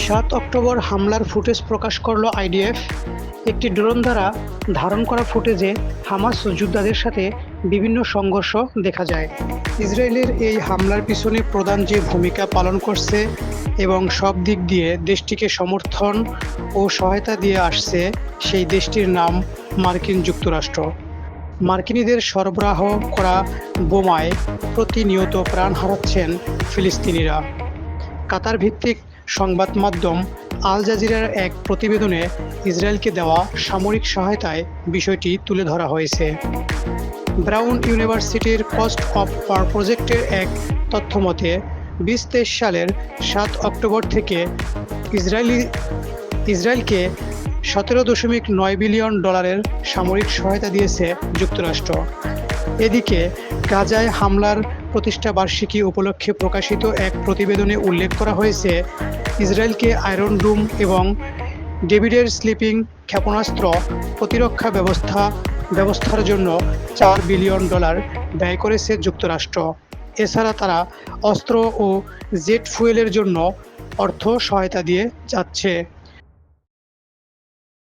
7 October হামলার footage প্রকাশ করল IDF. একটি ড্রোন দ্বারা ধারণ করা ফুটেজে হামাস যোদ্ধাদের সাথে বিভিন্ন সংঘর্ষ দেখা যায়। ইসরায়েলের এই হামলার পিছনে প্রধান যে ভূমিকা পালন করছে এবং সব দিক দিয়ে দেশটিকে সমর্থন ও সহায়তা দিয়ে আসছে, সেই দেশটির নাম মার্কিন যুক্তরাষ্ট্র। মার্কিনীদের সরবরাহ করা বোমায় প্রতিনিয়ত প্রাণ হারাচ্ছেন ফিলিস্তিনিরা। কাতার ভিত্তিক সংবাদ মাধ্যম আল জাজিরার এক প্রতিবেদনে ইসরায়েলকে দেওয়া সামরিক সহায়তায় বিষয়টি তুলে ধরা হয়েছে। ব্রাউন ইউনিভার্সিটির কস্ট অফ ওয়ার প্রজেক্টের এক তথ্যমতে 2023 সালের 7 অক্টোবর থেকে ইসরায়েলকে $17.9 বিলিয়ন সামরিক সহায়তা দিয়েছে যুক্তরাষ্ট্র। এদিকে গাজায় হামলার প্রতিষ্ঠা বার্ষিকী উপলক্ষে প্রকাশিত এক প্রতিবেদনে উল্লেখ করা হয়েছে, ইসরায়েলকে আয়রন ডোম এবং ডেভিডের স্লিপিং ক্ষেপণাস্ত্র প্রতিরক্ষা ব্যবস্থার জন্য $4 বিলিয়ন ব্যয় করেছে যুক্তরাষ্ট্র। এছাড়া তারা অস্ত্র ও জেট ফুয়েলের জন্য অর্থ সহায়তা দিয়ে যাচ্ছে।